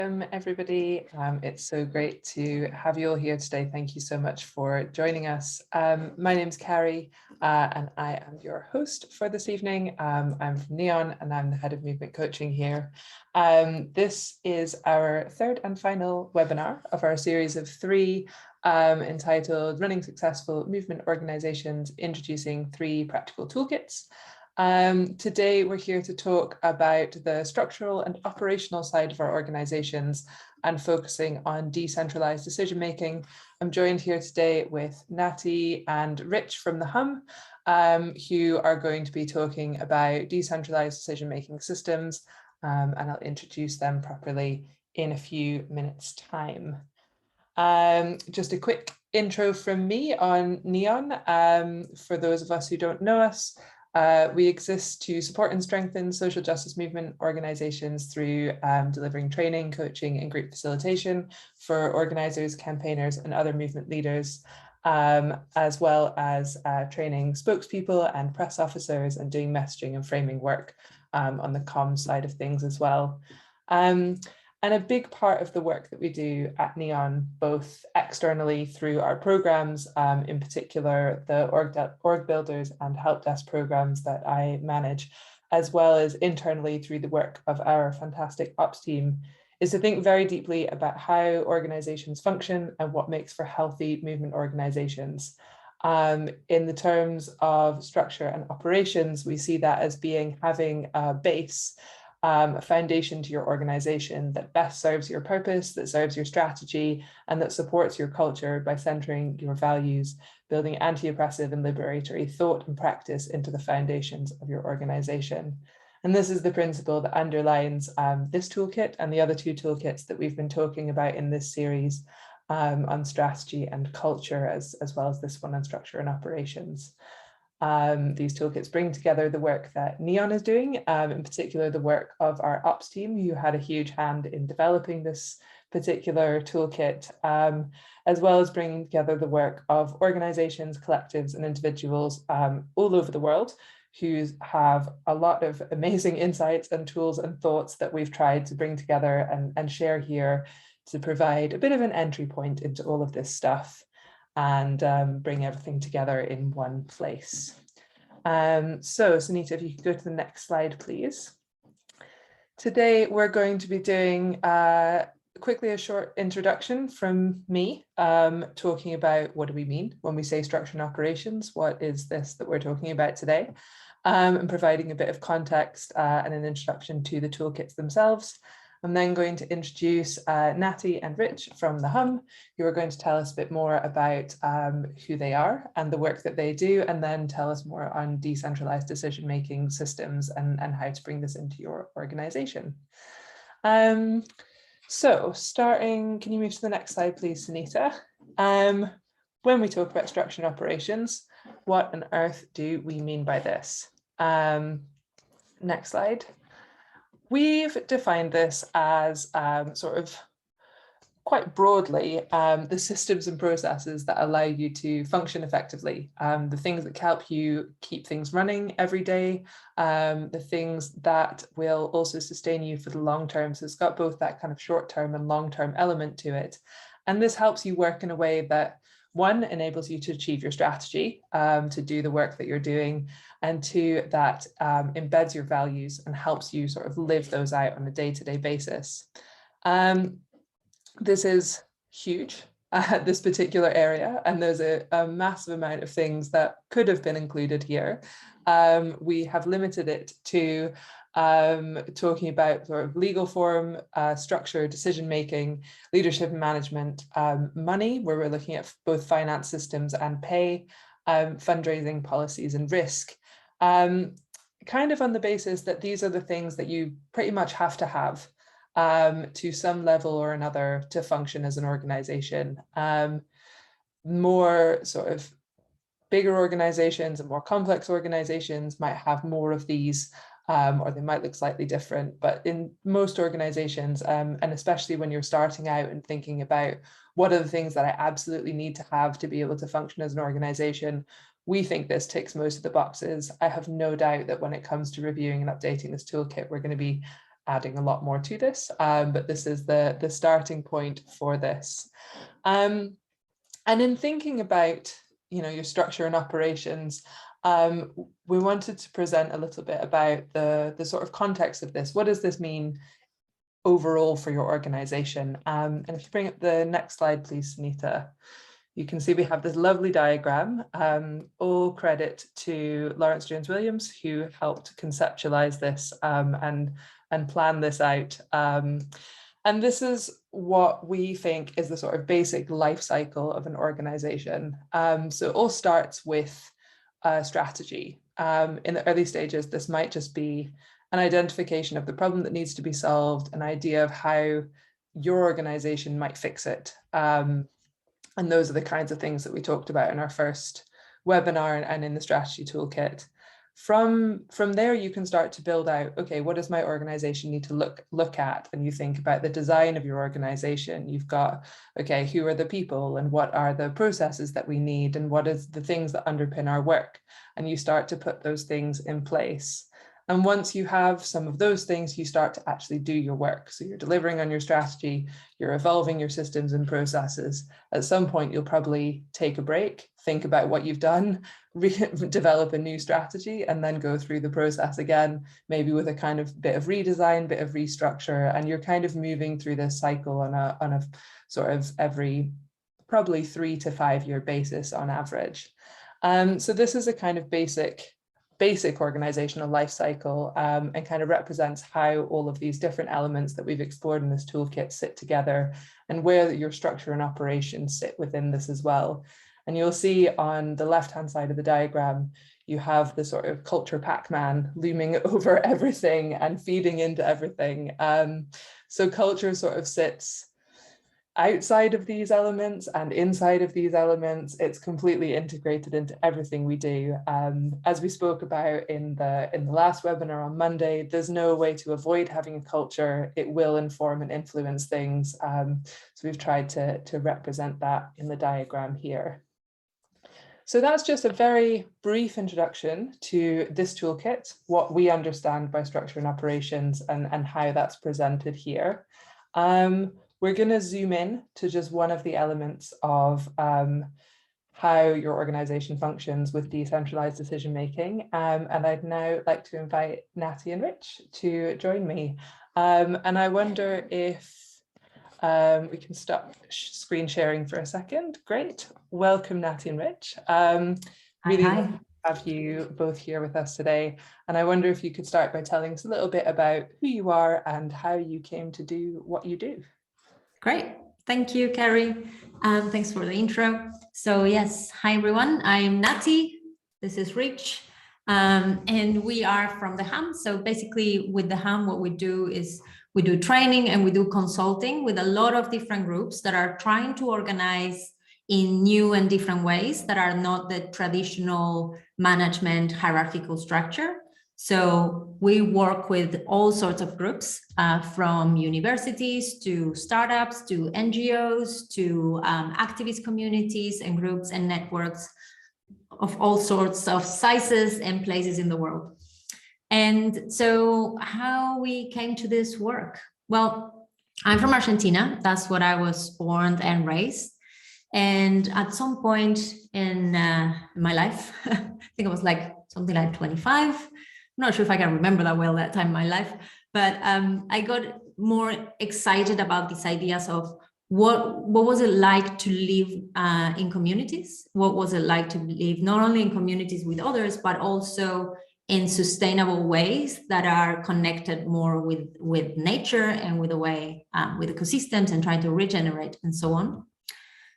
Everybody. It's so great to have you all here today. Thank you so much for joining us. My name's Carrie and I am your host for this evening. I'm from Neon and I'm the head of movement coaching here. This is our third and final webinar of our series of three entitled Running Successful Movement Organizations, Introducing 3 Practical Toolkits. Today we're here to talk about the structural and operational side of our organizations and focusing on decentralized decision making. I'm joined here today with Natty and Rich from the HUM, who are going to be talking about decentralized decision making systems, and I'll introduce them properly in a few minutes' time. Just a quick intro from me on Neon. For those of us who don't know us, we exist to support and strengthen social justice movement organizations through delivering training, coaching, and group facilitation for organizers, campaigners, and other movement leaders, as well as training spokespeople and press officers and doing messaging and framing work on the comms side of things as well. And a big part of the work that we do at Neon, both externally through our programs, in particular the org builders and help desk programs that I manage, as well as internally through the work of our fantastic ops team, is to think very deeply about how organizations function and what makes for healthy movement organizations. In the terms of structure and operations, we see that as being having a base, a foundation to your organization that best serves your purpose, that serves your strategy, and that supports your culture by centering your values, building anti-oppressive and liberatory thought and practice into the foundations of your organization. And this is the principle that underlines this toolkit and the other 2 toolkits that we've been talking about in this series on strategy and culture, as well as this one on structure and operations. These toolkits bring together the work that Neon is doing, in particular the work of our ops team, who had a huge hand in developing this particular toolkit, as well as bringing together the work of organizations, collectives, and individuals all over the world who have a lot of amazing insights and tools and thoughts that we've tried to bring together and share here to provide a bit of an entry point into all of this stuff and bring everything together in one place. So Sunita, if you could go to the next slide, please. Today, we're going to be doing quickly a short introduction from me, talking about what do we mean when we say structure and operations, what is this that we're talking about today, and providing a bit of context and an introduction to the toolkits themselves. I'm then going to introduce Natty and Rich from the HUM, who are going to tell us a bit more about who they are and the work that they do, and then tell us more on decentralized decision-making systems and how to bring this into your organization. So starting, can you move to the next slide, please, Sunita? When we talk about structure and operations, what on earth do we mean by this? Next slide. We've defined this as sort of quite broadly the systems and processes that allow you to function effectively, the things that help you keep things running every day, the things that will also sustain you for the long term. So it's got both that kind of short term and long term element to it. And this helps you work in a way that, 1, enables you to achieve your strategy, to do the work that you're doing, and 2, that embeds your values and helps you sort of live those out on a day-to-day basis. This is huge, this particular area, and there's a massive amount of things that could have been included here. We have limited it to talking about sort of legal form, structure, decision-making, leadership and management, money, where we're looking at both finance systems and pay, fundraising policies and risk, kind of on the basis that these are the things that you pretty much have to have to some level or another to function as an organization. More sort of bigger organizations and more complex organizations might have more of these, or they might look slightly different, but in most organizations, and especially when you're starting out and thinking about what are the things that I absolutely need to have to be able to function as an organization, we think this ticks most of the boxes. I have no doubt that when it comes to reviewing and updating this toolkit, we're going to be adding a lot more to this, but this is the starting point for this. And in thinking about, your structure and operations, we wanted to present a little bit about the sort of context of this. What does this mean overall for your organization? And if you bring up the next slide, please, Sunita, you can see we have this lovely diagram. All credit to Lawrence Jones Williams, who helped conceptualize this and plan this out. And this is what we think is the sort of basic life cycle of an organization. So it all starts with strategy. In the early stages, this might just be an identification of the problem that needs to be solved, an idea of how your organization might fix it. And those are the kinds of things that we talked about in our first webinar and in the strategy toolkit. From there, you can start to build out, okay, what does my organization need to look at? And you think about the design of your organization. You've got, okay, who are the people and what are the processes that we need and what is the things that underpin our work? And you start to put those things in place. And once you have some of those things, you start to actually do your work. So you're delivering on your strategy, you're evolving your systems and processes. At some point, you'll probably take a break, think about what you've done, develop a new strategy, and then go through the process again, maybe with a kind of bit of redesign, bit of restructure. And you're kind of moving through this cycle on a sort of every probably 3 to 5 year basis on average. So this is a kind of basic organizational life cycle, and kind of represents how all of these different elements that we've explored in this toolkit sit together and where your structure and operations sit within this as well. And you'll see on the left-hand side of the diagram, you have the sort of culture Pac-Man looming over everything and feeding into everything. So culture sort of sits outside of these elements and inside of these elements. It's completely integrated into everything we do. As we spoke about in the last webinar on Monday, there's no way to avoid having a culture. It will inform and influence things. So we've tried to represent that in the diagram here. So that's just a very brief introduction to this toolkit, what we understand by structure and operations, and how that's presented here. We're going to zoom in to just one of the elements of how your organization functions with decentralized decision making. And I'd now like to invite Natty and Rich to join me. And I wonder if we can stop screen sharing for a second. Great. Welcome, Natty and Rich. Really Hi. lovely to have you both here with us today. And I wonder if you could start by telling us a little bit about who you are and how you came to do what you do. Great. Thank you, Carrie. Thanks for the intro. So yes, hi everyone. I'm Natty. This is Rich. And we are from the HAM. So basically with the HAM, what we do is we do training and we do consulting with a lot of different groups that are trying to organize in new and different ways that are not the traditional management hierarchical structure. So we work with all sorts of groups, from universities to startups to NGOs to activist communities and groups and networks of all sorts of sizes and places in the world. And so how we came to this work? Well, I'm from Argentina. That's what I was born and raised. And at some point in my life, I think it was like something like 25, I'm not sure if I can remember that well that time in my life, but I got more excited about these ideas of what was it like to live in communities? What was it like to live not only in communities with others, but also in sustainable ways that are connected more with nature and with the way, with ecosystems and trying to regenerate and so on.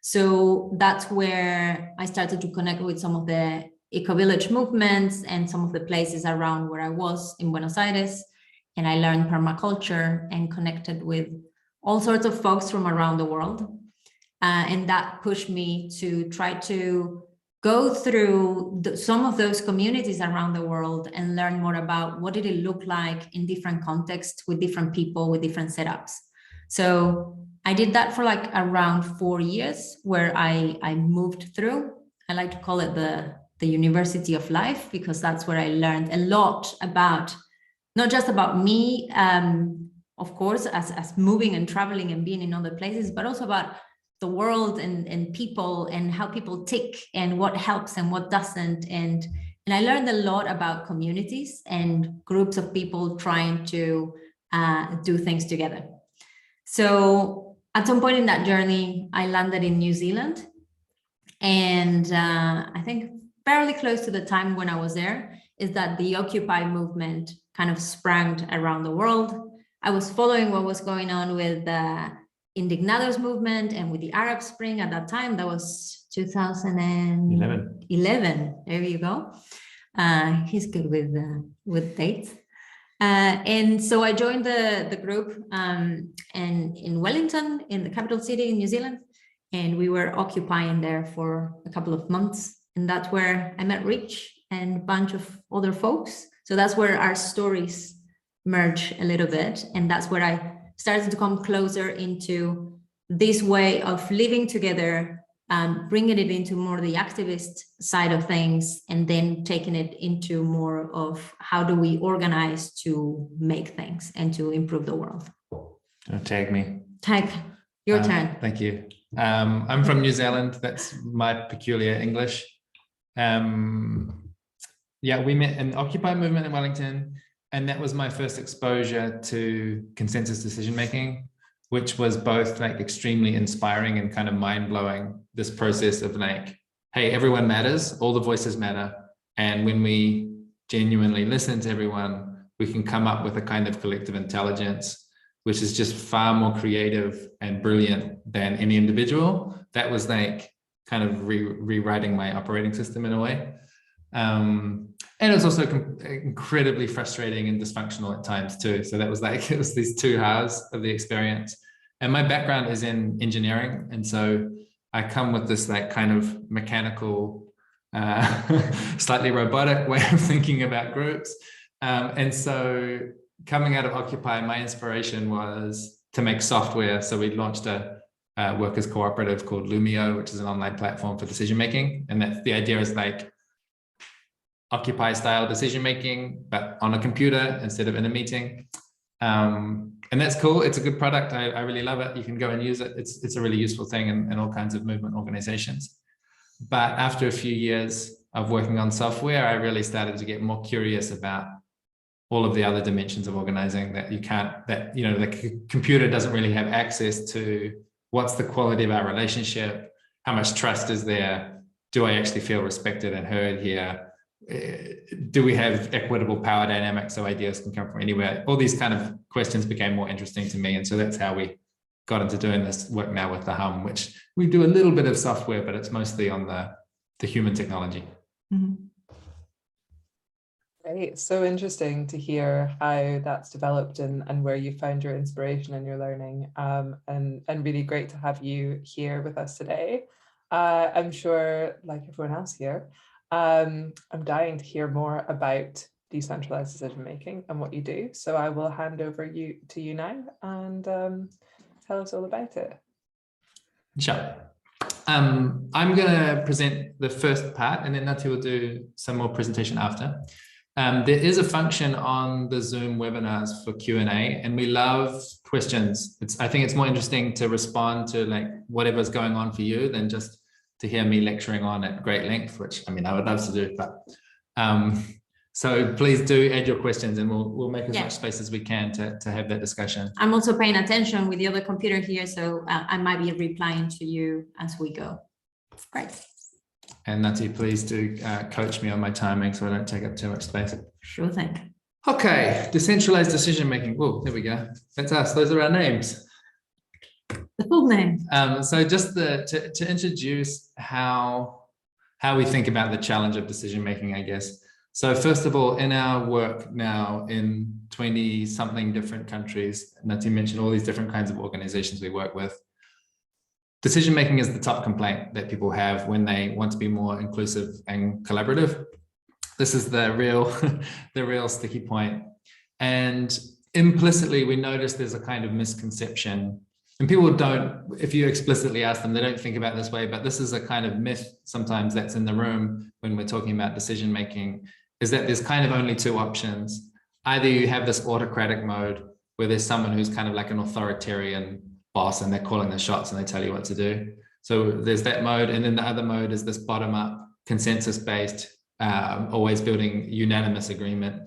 So that's where I started to connect with some of the eco-village movements and some of the places around where I was in Buenos Aires. And I learned permaculture and connected with all sorts of folks from around the world. And that pushed me to try to go through some of those communities around the world and learn more about what did it look like in different contexts with different people, with different setups. So I did that for like around 4 years where I moved through. I like to call it the University of Life, because that's where I learned a lot about not just about me, of course, as moving and traveling and being in other places, but also about the world and people and how people tick and what helps and what doesn't. And I learned a lot about communities and groups of people trying to do things together. So at some point in that journey, I landed in New Zealand. And I think fairly close to the time when I was there is that the Occupy movement kind of sprang around the world. I was following what was going on with the Indignados movement and with the Arab Spring at that time. That was 2011. There you go. He's good with dates. And so I joined the group and in Wellington, in the capital city in New Zealand, and we were occupying there for a couple of months. And that's where I met Rich and a bunch of other folks. So that's where our stories merge a little bit. And that's where I started to come closer into this way of living together, bringing it into more the activist side of things, and then taking it into more of how do we organize to make things and to improve the world. Tag me. Tag, your turn. Thank you. I'm from New Zealand. That's my peculiar English. Yeah, we met in the Occupy movement in Wellington, and that was my first exposure to consensus decision-making, which was both like extremely inspiring and kind of mind-blowing. This process of like, hey, everyone matters, all the voices matter. And when we genuinely listen to everyone, we can come up with a kind of collective intelligence, which is just far more creative and brilliant than any individual. That was like kind of rewriting my operating system in a way. And it was also incredibly frustrating and dysfunctional at times too. So that was like, it was these two halves of the experience. And my background is in engineering. And so I come with this like kind of mechanical, slightly robotic way of thinking about groups. And so coming out of Occupy, my inspiration was to make software. So we launched a workers cooperative called Lumio, which is an online platform for decision-making. And that's the idea is like Occupy style decision-making, but on a computer instead of in a meeting. And that's cool. It's a good product. I really love it. You can go and use it. It's a really useful thing in all kinds of movement organizations. But after a few years of working on software, I really started to get more curious about all of the other dimensions of organizing that you can't, that, you know, the computer doesn't really have access to. What's the quality of our relationship? How much trust is there? Do I actually feel respected and heard here? Do we have equitable power dynamics so ideas can come from anywhere? All these kind of questions became more interesting to me. And so that's how we got into doing this work now with the Hum, which we do a little bit of software, but it's mostly on the human technology. Mm-hmm. Great. So interesting to hear how that's developed and where you found your inspiration and your learning. And really great to have you here with us today. I'm sure, like everyone else here, I'm dying to hear more about decentralized decision-making and what you do. So I will hand over to you now and tell us all about it. Sure. I'm going to present the first part, and then Nati will do some more presentation after. There is a function on the Zoom webinars for Q&A, and we love questions. I think it's more interesting to respond to like whatever's going on for you than just to hear me lecturing on at great length, which I mean, I would love to do, but so please do add your questions and we'll make as much space as we can to have that discussion. I'm also paying attention with the other computer here, so I might be replying to you as we go. Great. And Nati, please do coach me on my timing so I don't take up too much space. Sure thing. Okay, decentralized decision-making. Oh, there we go. That's us. Those are our names. The full name. So just to introduce how we think about the challenge of decision-making, I guess. So first of all, in our work now in 20-something different countries, Nati mentioned all these different kinds of organizations we work with. Decision-making is the top complaint that people have when they want to be more inclusive and collaborative. This is the real sticky point. And implicitly, we notice there's a kind of misconception. And people don't, if you explicitly ask them, they don't think about it this way, but this is a kind of myth sometimes that's in the room when we're talking about decision-making, is that there's kind of only two options. either you have this autocratic mode where there's someone who's kind of like an authoritarian boss and they're calling the shots and they tell you what to do. So there's that mode. And then the other mode is this bottom-up, consensus-based, always building unanimous agreement.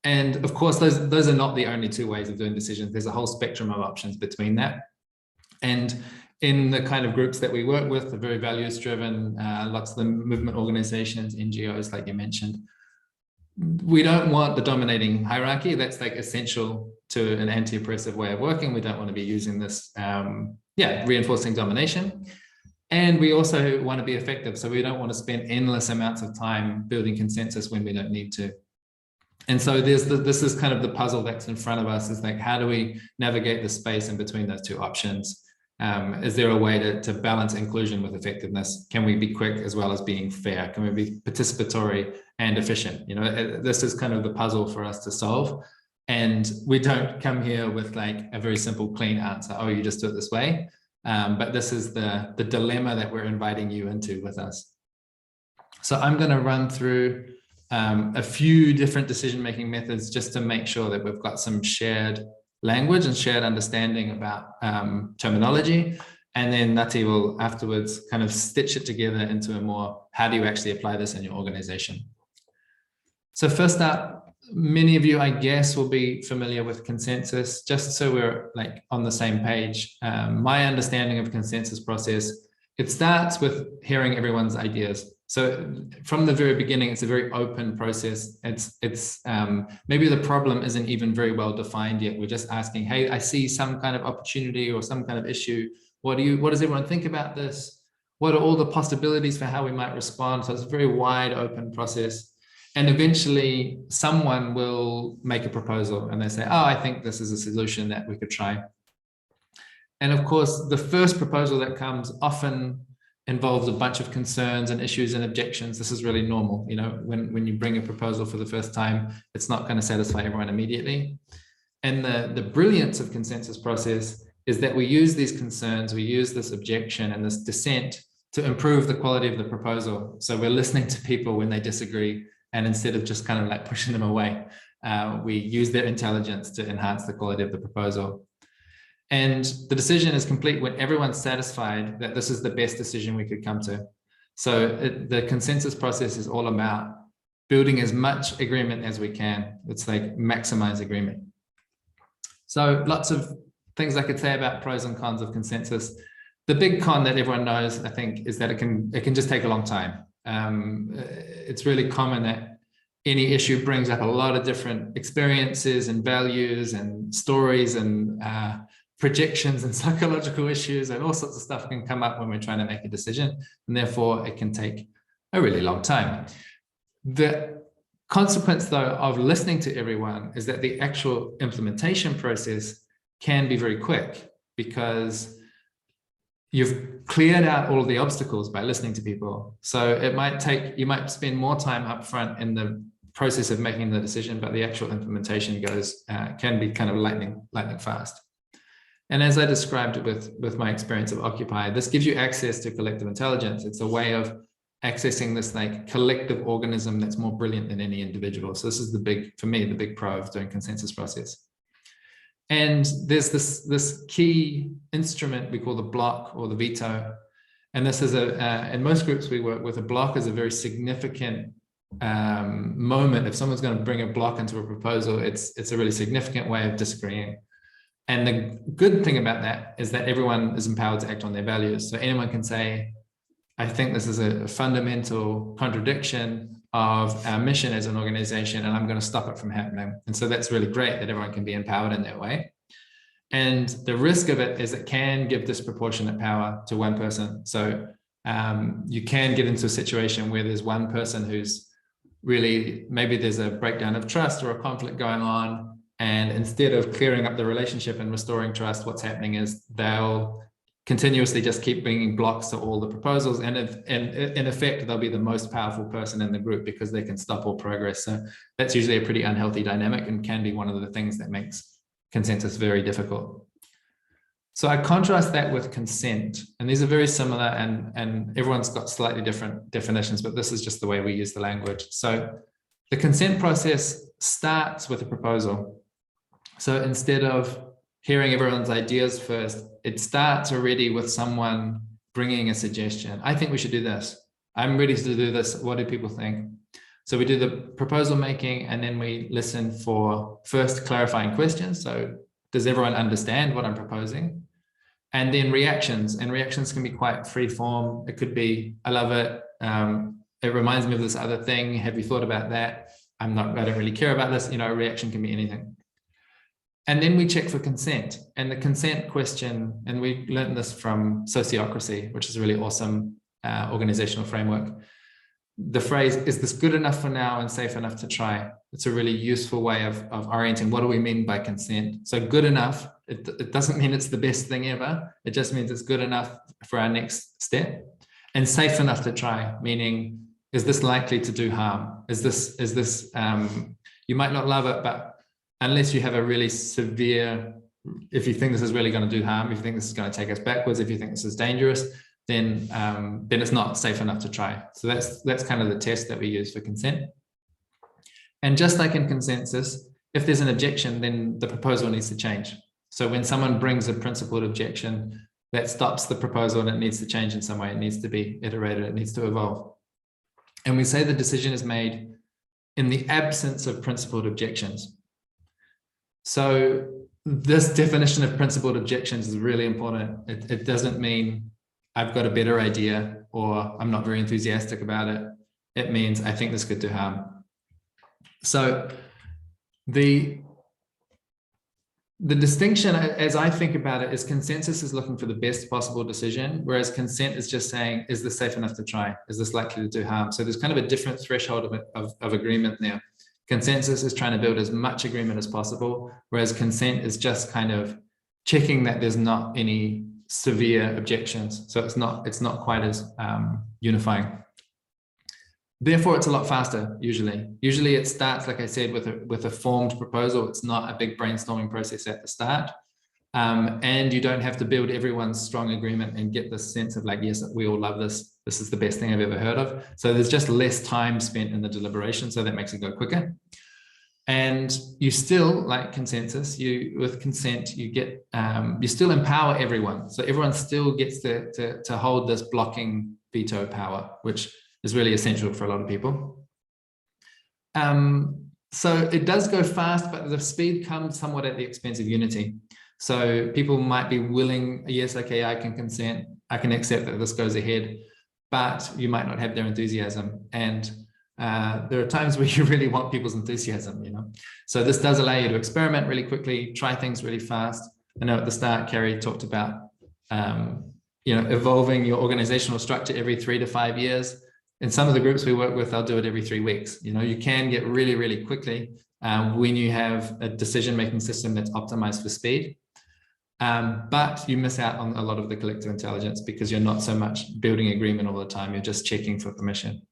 And of course, those are not the only two ways of doing decisions. There's a whole spectrum of options between that. And in the kind of groups that we work with, the very values-driven, lots of the movement organizations, NGOs, like you mentioned, we don't want the dominating hierarchy. That's like essential to an anti-oppressive way of working. We don't want to be using this, reinforcing domination. And we also want to be effective. So we don't want to spend endless amounts of time building consensus when we don't need to. And so this is kind of the puzzle that's in front of us, is like, how do we navigate the space in between those two options? Is there a way to balance inclusion with effectiveness? Can we be quick as well as being fair? Can we be participatory and efficient? You know, this is kind of the puzzle for us to solve. And we don't come here with like a very simple, clean answer. Oh, you just do it this way. But this is the dilemma that we're inviting you into with us. So I'm going to run through a few different decision-making methods just to make sure that we've got some shared language and shared understanding about terminology. And then Nati will afterwards kind of stitch it together into a more, how do you actually apply this in your organization? So first up, many of you, I guess, will be familiar with consensus. Just so we're like on the same page, my understanding of consensus process, it starts with hearing everyone's ideas. So from the very beginning, it's a very open process. It's maybe the problem isn't even very well defined yet. We're just asking, hey, I see some kind of opportunity or some kind of issue. What does everyone think about this? What are all the possibilities for how we might respond? So it's a very wide open process. And eventually someone will make a proposal and they say, oh, I think this is a solution that we could try. And of course, the first proposal that comes often involves a bunch of concerns and issues and objections. This is really normal. You know, when you bring a proposal for the first time, it's not going to satisfy everyone immediately. And the brilliance of consensus process is that we use these concerns, we use this objection and this dissent to improve the quality of the proposal. So we're listening to people when they disagree, and instead of just kind of like pushing them away, we use their intelligence to enhance the quality of the proposal. And the decision is complete when everyone's satisfied that this is the best decision we could come to. So the consensus process is all about building as much agreement as we can. It's like maximize agreement. So lots of things I could say about pros and cons of consensus. The big con that everyone knows, I think, is that it can just take a long time. It's really common that any issue brings up a lot of different experiences and values and stories and projections and psychological issues, and all sorts of stuff can come up when we're trying to make a decision, and therefore it can take a really long time. The consequence, though, of listening to everyone is that the actual implementation process can be very quick, because you've cleared out all of the obstacles by listening to people. So you might spend more time up front in the process of making the decision, but the actual implementation can be kind of lightning fast. And as I described it with my experience of Occupy, this gives you access to collective intelligence. It's a way of accessing this like collective organism that's more brilliant than any individual. So this is for me, the big pro of doing consensus process. And there's this key instrument we call the block or the veto. And this is in most groups we work with, a block is a very significant moment. If someone's going to bring a block into a proposal, it's a really significant way of disagreeing. And the good thing about that is that everyone is empowered to act on their values. So anyone can say, I think this is a fundamental contradiction of our mission as an organization, and I'm going to stop it from happening. And so that's really great that everyone can be empowered in that way. And the risk of it is it can give disproportionate power to one person. So you can get into a situation where there's one person who's really, maybe there's a breakdown of trust or a conflict going on. And instead of clearing up the relationship and restoring trust, what's happening is they'll continuously just keep bringing blocks to all the proposals. And in effect, they'll be the most powerful person in the group because they can stop all progress. So that's usually a pretty unhealthy dynamic and can be one of the things that makes consensus very difficult. So I contrast that with consent. And these are very similar, and everyone's got slightly different definitions, but this is just the way we use the language. So the consent process starts with a proposal. So instead of hearing everyone's ideas first, it starts already with someone bringing a suggestion. I think we should do this. I'm ready to do this. What do people think? So we do the proposal making, and then we listen for first clarifying questions. So does everyone understand what I'm proposing? And then reactions, and reactions can be quite free form. It could be, I love it. It reminds me of this other thing. Have you thought about that? I don't really care about this. A reaction can be anything. And then we check for consent, and the consent question, and we learned this from Sociocracy, which is a really awesome organizational framework. The phrase, is this good enough for now and safe enough to try? It's a really useful way of orienting what do we mean by consent. So good enough, it doesn't mean it's the best thing ever. It just means it's good enough for our next step. And safe enough to try, meaning, is this likely to do harm? Is this you might not love it, but unless you have a really severe, if you think this is really going to do harm, if you think this is going to take us backwards, if you think this is dangerous, then it's not safe enough to try. So that's kind of the test that we use for consent. And just like in consensus, if there's an objection, then the proposal needs to change. So when someone brings a principled objection, that stops the proposal and it needs to change in some way. It needs to be iterated, it needs to evolve. And we say the decision is made in the absence of principled objections. So this definition of principled objections is really important. It doesn't mean I've got a better idea or I'm not very enthusiastic about it. It means I think this could do harm. So the distinction, as I think about it, is consensus is looking for the best possible decision, whereas consent is just saying, is this safe enough to try? Is this likely to do harm? So there's kind of a different threshold of agreement there. Consensus is trying to build as much agreement as possible, whereas consent is just kind of checking that there's not any severe objections. So it's not quite as unifying. Therefore, it's a lot faster, usually. Usually it starts, like I said, with a formed proposal. It's not a big brainstorming process at the start. And you don't have to build everyone's strong agreement and get this sense of like, yes, we all love this. This is the best thing I've ever heard of. So there's just less time spent in the deliberation. So that makes it go quicker. And you still, like consensus, with consent, you get, you still empower everyone. So everyone still gets to hold this blocking veto power, which is really essential for a lot of people. So it does go fast, but the speed comes somewhat at the expense of unity. So people might be willing, yes, okay, I can consent, I can accept that this goes ahead, but you might not have their enthusiasm. And there are times where you really want people's enthusiasm, So this does allow you to experiment really quickly, try things really fast. I know at the start, Carrie talked about, evolving your organizational structure every 3 to 5 years. In some of the groups we work with, they'll do it every 3 weeks. You can get really, really quickly when you have a decision-making system that's optimized for speed. But you miss out on a lot of the collective intelligence because you're not so much building agreement all the time. You're just checking for permission.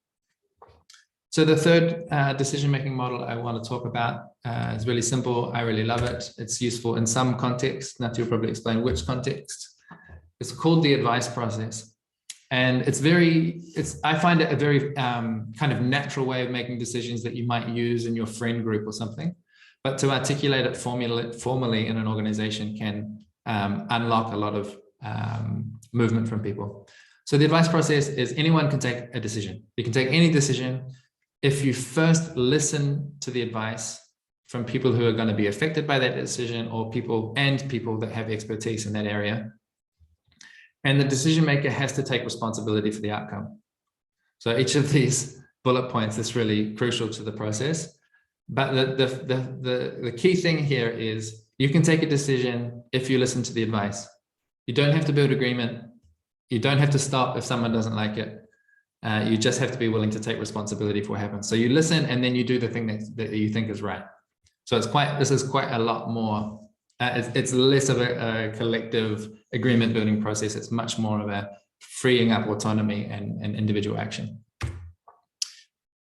So the third decision-making model I want to talk about is really simple. I really love it. It's useful in some contexts. Nati will probably explain which context. It's called the advice process. And I find it a very kind of natural way of making decisions that you might use in your friend group or something. But to articulate it formally in an organization can unlock a lot of movement from people. So the advice process is anyone can take a decision. You can take any decision if you first listen to the advice from people who are going to be affected by that decision or people that have expertise in that area. And the decision maker has to take responsibility for the outcome. So each of these bullet points is really crucial to the process. But the key thing here is you can take a decision if you listen to the advice. You don't have to build agreement. You don't have to stop if someone doesn't like it. You just have to be willing to take responsibility for what happens. So you listen and then you do the thing that you think is right. So this is quite a lot more. It's less of a collective agreement building process. It's much more of a freeing up autonomy and individual action.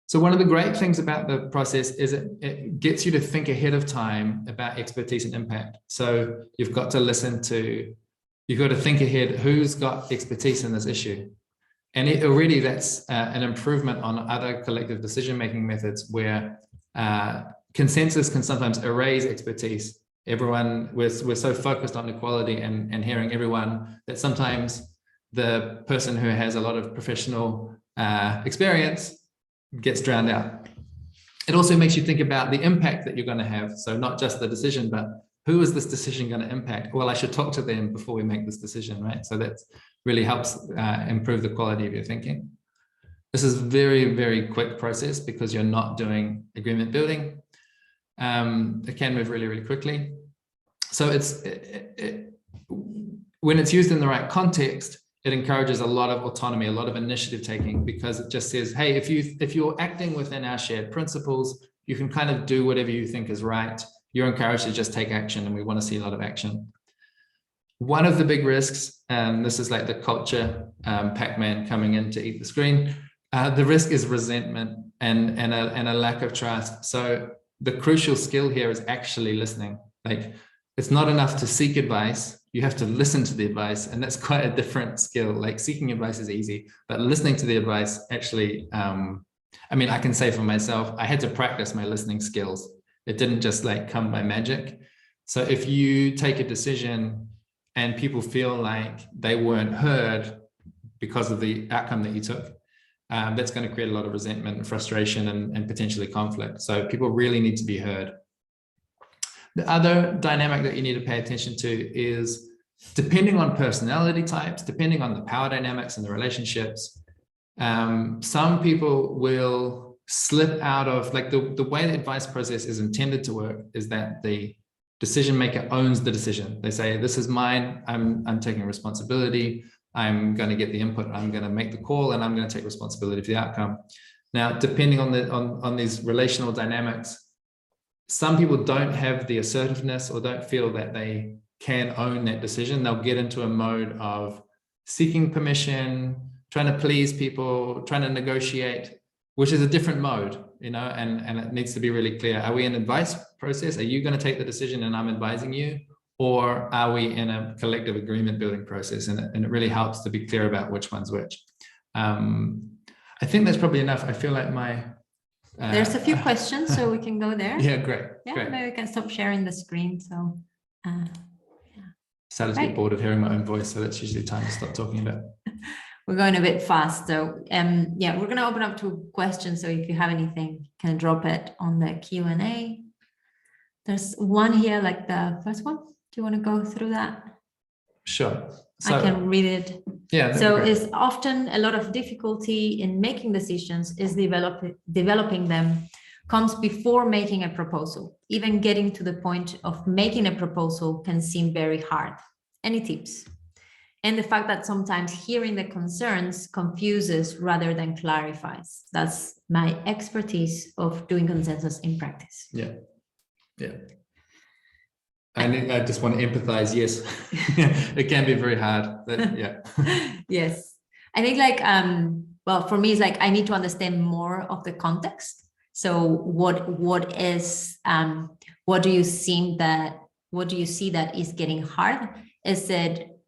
So one of the great things about the process is it gets you to think ahead of time about expertise and impact. So you've got to think ahead, who's got expertise in this issue? And already that's an improvement on other collective decision-making methods where consensus can sometimes erase expertise. We're so focused on equality and hearing everyone that sometimes the person who has a lot of professional experience gets drowned out. It also makes you think about the impact that you're going to have. So not just the decision, but who is this decision going to impact? Well, I should talk to them before we make this decision, right? So that really helps improve the quality of your thinking. This is very, very quick process because you're not doing agreement building. It can move really, really quickly. So when it's used in the right context, it encourages a lot of autonomy, a lot of initiative taking, because it just says, hey, if you're acting within our shared principles, you can kind of do whatever you think is right. You're encouraged to just take action, and we want to see a lot of action. One of the big risks, this is like the culture Pac-Man coming in to eat the screen. The risk is resentment and a lack of trust. So the crucial skill here is actually listening. Like, it's not enough to seek advice. You have to listen to the advice, and that's quite a different skill. Like, seeking advice is easy, but listening to the advice actually, I mean, I can say for myself, I had to practice my listening skills. It didn't just like come by magic. So if you take a decision and people feel like they weren't heard because of the outcome that you took, that's going to create a lot of resentment and frustration and potentially conflict. So people really need to be heard. The other dynamic that you need to pay attention to is, depending on personality types, depending on the power dynamics and the relationships, some people will slip out of, like, the way the advice process is intended to work is that the decision maker owns the decision. They say, this is mine, I'm taking responsibility, I'm going to get the input, I'm going to make the call, and I'm going to take responsibility for the outcome. Now, depending on these relational dynamics, some people don't have the assertiveness or don't feel that they can own that decision. They'll get into a mode of seeking permission, trying to please people, trying to negotiate, which is a different mode, you know, and it needs to be really clear. Are we in an advice process? Are you going to take the decision and I'm advising you? Or are we in a collective agreement building process? And it really helps to be clear about which one's which. I think that's probably enough. I feel like my... There's a few questions, so we can go there. Yeah, great. Yeah, great. maybe we can stop sharing the screen. So, Started to get bored of hearing my own voice, so that's usually time to stop talking about. We're going a bit fast, so yeah, we're going to open up to questions. So if you have anything, you can drop it on the Q&A. There's one here, like the first one. Do you want to go through that? Sure. So, I can read it. Yeah. So it's often a lot of difficulty in making decisions is developing them comes before making a proposal. Even getting to the point of making a proposal can seem very hard. Any tips? And the fact that sometimes hearing the concerns confuses rather than clarifies. That's my expertise of doing consensus in practice. Yeah. Yeah. I just want to empathize. Yes, it can be very hard. But yeah. Yes, I think like well, for me, it's like I need to understand more of the context. So what do you see that is getting hard? Is it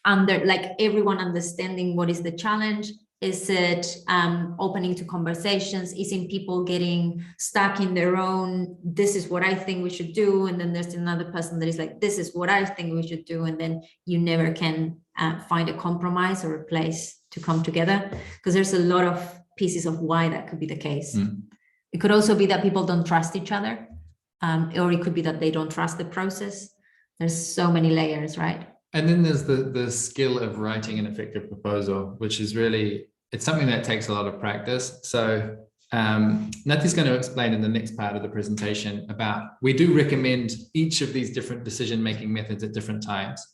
like everyone understanding what is the challenge? Is it opening to conversations? Is it people getting stuck in their own, this is what I think we should do, and then there's another person that is like, this is what I think we should do, and then you never can find a compromise or a place to come together? Because there's a lot of pieces of why that could be the case. It could also be that people don't trust each other, or it could be that they don't trust the process. There's so many layers, right? And then there's the skill of writing an effective proposal, which is really, it's something that takes a lot of practice. So Nati's going to explain in the next part of the presentation about, we do recommend each of these different decision-making methods at different times.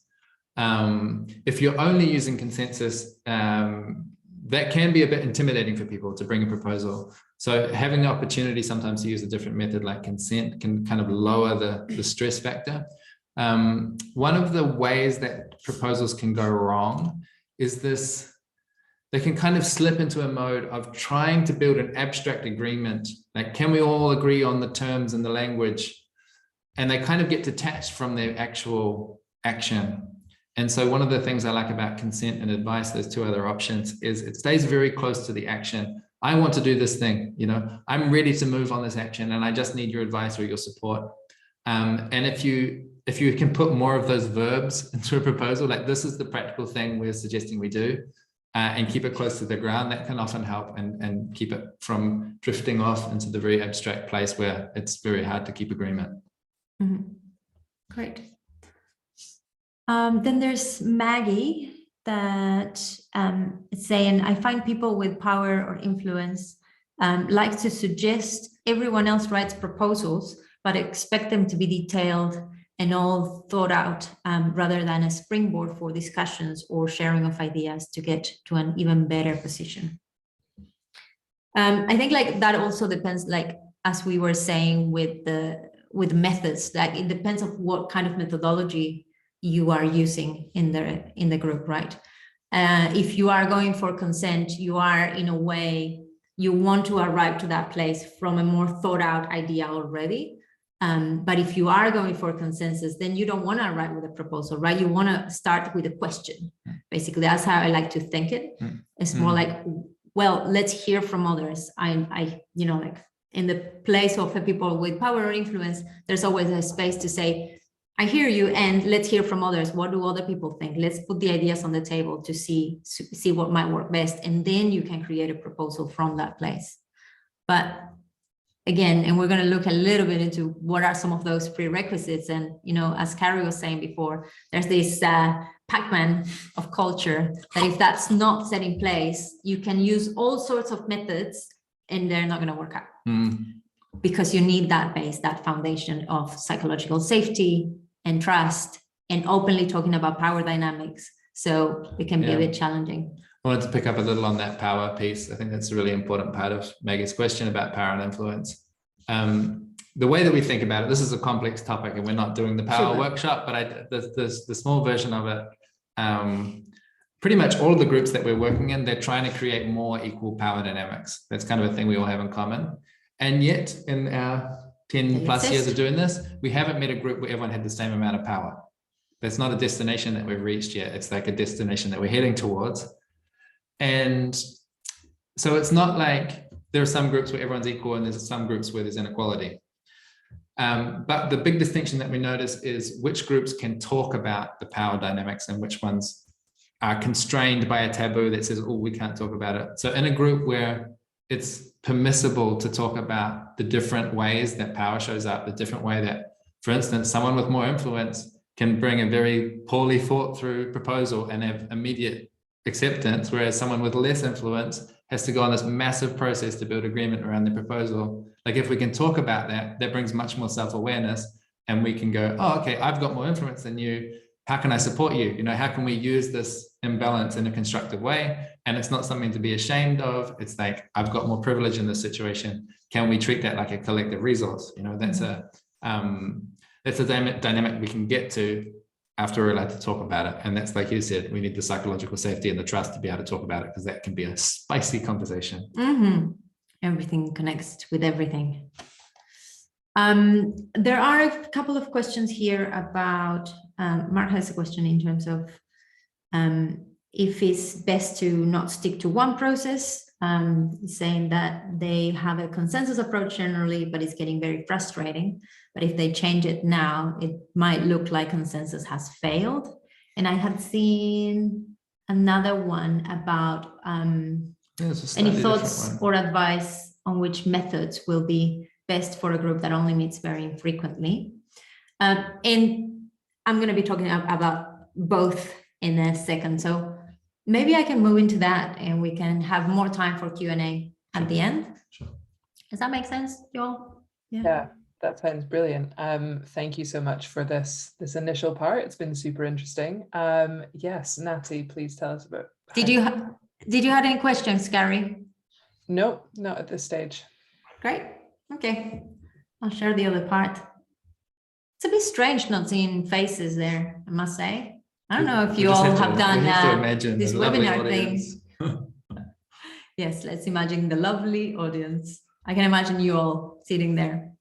If you're only using consensus, that can be a bit intimidating for people to bring a proposal. So having the opportunity sometimes to use a different method like consent can kind of lower the stress factor. One of the ways that proposals can go wrong is they can kind of slip into a mode of trying to build an abstract agreement. Like, can we all agree on the terms and the language? And they kind of get detached from their actual action. And so one of the things I like about consent and advice, those two other options, is it stays very close to the action, I want to do this thing, you know, I'm ready to move on this action and I just need your advice or your support. And if you can put more of those verbs into a proposal, like this is the practical thing we're suggesting we do, and keep it close to the ground, that can often help and keep it from drifting off into the very abstract place where it's very hard to keep agreement. Mm-hmm. Great. Then there's Maggie that is saying, I find people with power or influence like to suggest everyone else writes proposals, but expect them to be detailed and all thought out rather than a springboard for discussions or sharing of ideas to get to an even better position. I think like that also depends, like as we were saying with methods, like it depends on what kind of methodology you are using in the group, right? If you are going for consent, you are in a way, you want to arrive to that place from a more thought out idea already. But if you are going for consensus, then you don't want to arrive with a proposal, right? You want to start with a question. Basically, that's how I like to think it. It's more like, well, let's hear from others. I you know, like in the place of people with power or influence, there's always a space to say, I hear you, and let's hear from others. What do other people think? Let's put the ideas on the table to see what might work best. And then you can create a proposal from that place. But again, and we're going to look a little bit into what are some of those prerequisites. And, you know, as Carrie was saying before, there's this Pac-Man of culture that if that's not set in place, you can use all sorts of methods and they're not going to work out. Because you need that base, that foundation of psychological safety and trust and openly talking about power dynamics. So it can be a bit challenging. I wanted to pick up a little on that power piece. I think that's a really important part of Maggie's question about power and influence. The way that we think about it, this is a complex topic and we're not doing the power workshop, but the small version of it, pretty much all of the groups that we're working in, they're trying to create more equal power dynamics. That's kind of a thing we all have in common. And yet in our 10 plus years of doing this, we haven't met a group where everyone had the same amount of power. That's not a destination that we've reached yet. It's like a destination that we're heading towards. And so it's not like there are some groups where everyone's equal and there's some groups where there's inequality. But the big distinction that we notice is which groups can talk about the power dynamics and which ones are constrained by a taboo that says, oh, we can't talk about it. So in a group where it's permissible to talk about the different ways that power shows up, the different way that, for instance, someone with more influence can bring a very poorly thought through proposal and have immediate acceptance, whereas someone with less influence has to go on this massive process to build agreement around the proposal. Like if we can talk about that, that brings much more self-awareness and we can go, oh, okay, I've got more influence than you. How can I support you? You know, how can we use this imbalance in a constructive way? And it's not something to be ashamed of. It's like, I've got more privilege in this situation. Can we treat that like a collective resource? You know, that's a dynamic we can get to after we're allowed to talk about it. And that's, like you said, we need the psychological safety and the trust to be able to talk about it, because that can be a spicy conversation. Everything connects with everything. There are a couple of questions here about, Mark has a question in terms of if it's best to not stick to one process, saying that they have a consensus approach generally, but it's getting very frustrating. But if they change it now, it might look like consensus has failed. And I had seen another one about any thoughts or advice on which methods will be best for a group that only meets very infrequently. And I'm going to be talking about both in a second. So maybe I can move into that and we can have more time for Q&A at the end. Sure. Does that make sense, you all? Yeah, that sounds brilliant. Thank you so much for this initial part. It's been super interesting. Yes, Natty, please tell us about. Did you have any questions, Gary? Nope, not at this stage. Great. Okay, I'll share the other part. It's a bit strange not seeing faces there, I must say. I don't know if you all have done this webinar thing. Yes, let's imagine the lovely audience. I can imagine you all sitting there.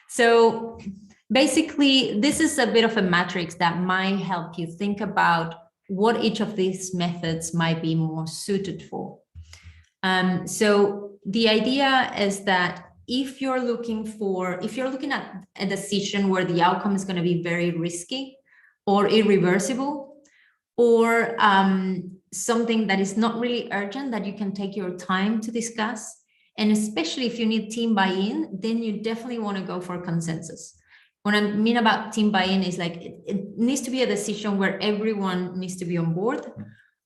So basically, this is a bit of a matrix that might help you think about what each of these methods might be more suited for. So the idea is that if you're looking at a decision where the outcome is going to be very risky or irreversible, or something that is not really urgent, that you can take your time to discuss, and especially if you need team buy-in, then you definitely want to go for consensus. What I mean about team buy-in is like it needs to be a decision where everyone needs to be on board,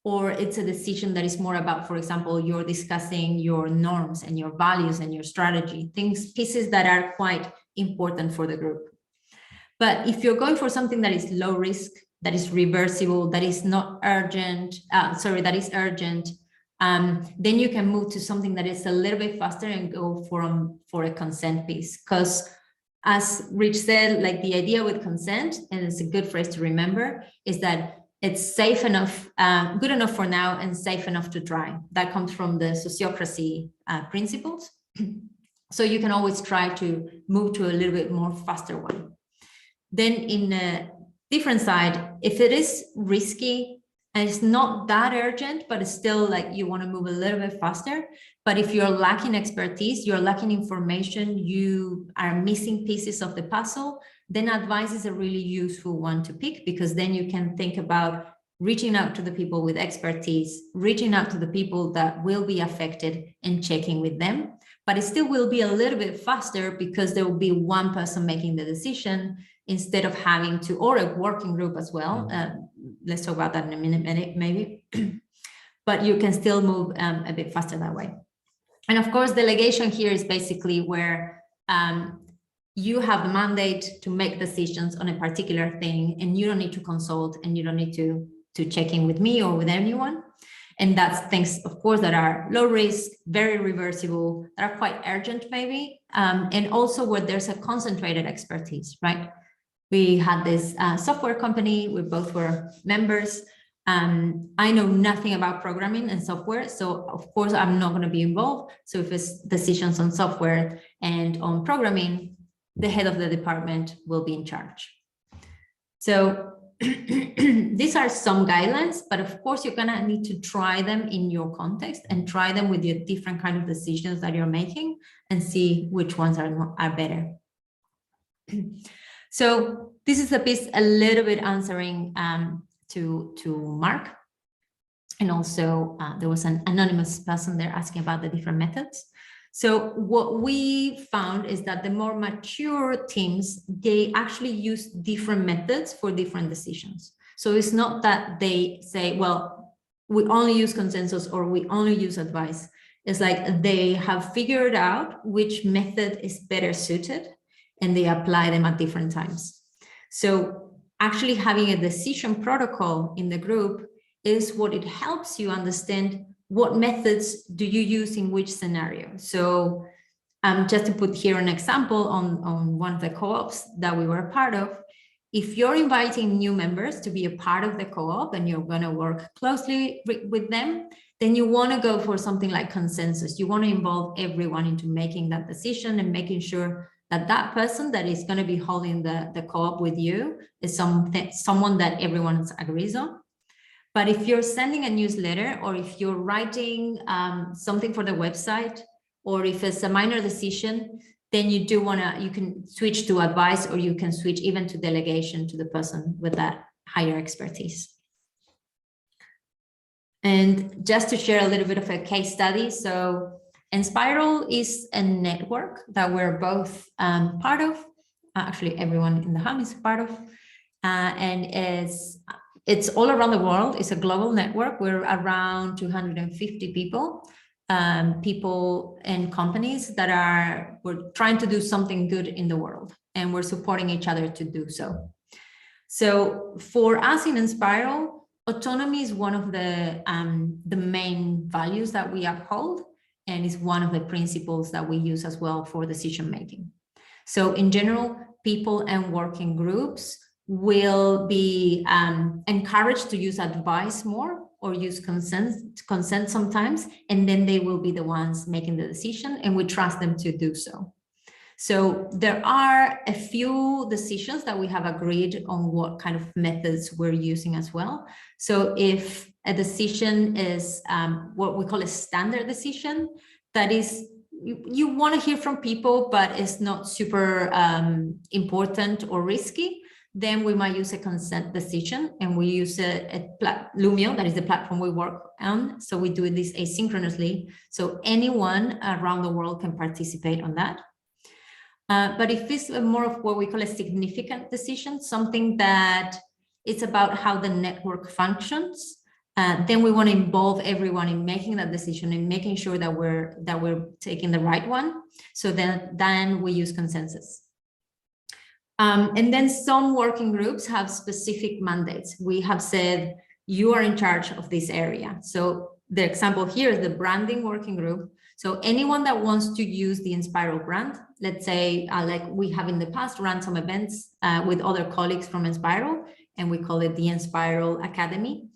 or it's a decision that is more about, for example, you're discussing your norms and your values and your strategy, pieces that are quite important for the group. But if you're going for something that is low risk, that is reversible, that is not urgent, that is urgent, then you can move to something that is a little bit faster and go for a consent piece. Because as Rich said, like the idea with consent, and it's a good phrase to remember, is that it's safe enough, good enough for now and safe enough to try. That comes from the sociocracy principles. So you can always try to move to a little bit more faster one. Then in a different side, if it is risky and it's not that urgent, but it's still like you want to move a little bit faster, but if you're lacking expertise, you're lacking information, you are missing pieces of the puzzle, then advice is a really useful one to pick, because then you can think about reaching out to the people with expertise, reaching out to the people that will be affected and checking with them. But it still will be a little bit faster because there will be one person making the decision instead of having to, or a working group as well. Let's talk about that in a minute, maybe. But you can still move a bit faster that way. And of course, delegation here is basically where you have the mandate to make decisions on a particular thing, and you don't need to consult, and you don't need to check in with me or with anyone. And that's things, of course, that are low risk, very reversible, that are quite urgent maybe, and also where there's a concentrated expertise, right? We had this software company, we both were members. I know nothing about programming and software, so of course I'm not going to be involved. So if it's decisions on software and on programming, the head of the department will be in charge. So these are some guidelines, but of course you're going to need to try them in your context and try them with your different kind of decisions that you're making and see which ones are better. So this is a piece a little bit answering to Mark. And also there was an anonymous person there asking about the different methods. So what we found is that the more mature teams, they actually use different methods for different decisions. So it's not that they say, well, we only use consensus or we only use advice. It's like they have figured out which method is better suited and they apply them at different times. So actually having a decision protocol in the group is what it helps you understand what methods do you use in which scenario. So just to put here an example on one of the co-ops that we were a part of, if you're inviting new members to be a part of the co-op and you're going to work closely with them, then you want to go for something like consensus. You want to involve everyone into making that decision and making sure that that person that is going to be holding the co-op with you is someone that everyone agrees on. But if you're sending a newsletter, or if you're writing something for the website, or if it's a minor decision, then you can switch to advice, or you can switch even to delegation to the person with that higher expertise. And just to share a little bit of a case study. So Enspiral is a network that we're both part of. Actually, everyone in the hub is part of. And it's all around the world. It's a global network. We're around 250 people and companies that we're trying to do something good in the world, and we're supporting each other to do so. So for us in Enspiral, autonomy is one of the main values that we uphold, and is one of the principles that we use as well for decision making. So in general, people and working groups will be encouraged to use advice more, or use consent sometimes, and then they will be the ones making the decision, and we trust them to do so. So there are a few decisions that we have agreed on what kind of methods we're using as well. So if a decision is what we call a standard decision, that is, you want to hear from people, but it's not super important or risky, then we might use a consent decision, and we use Lumio, that is the platform we work on. So we do this asynchronously, so anyone around the world can participate on that. But if it's more of what we call a significant decision, something that it's about how the network functions, then we want to involve everyone in making that decision and making sure that we're taking the right one. So then we use consensus. And then some working groups have specific mandates. We have said, you are in charge of this area. So the example here is the branding working group. So anyone that wants to use the Inspiral brand, let's say, like we have in the past run some events with other colleagues from Inspiral, and we call it the Inspiral Academy.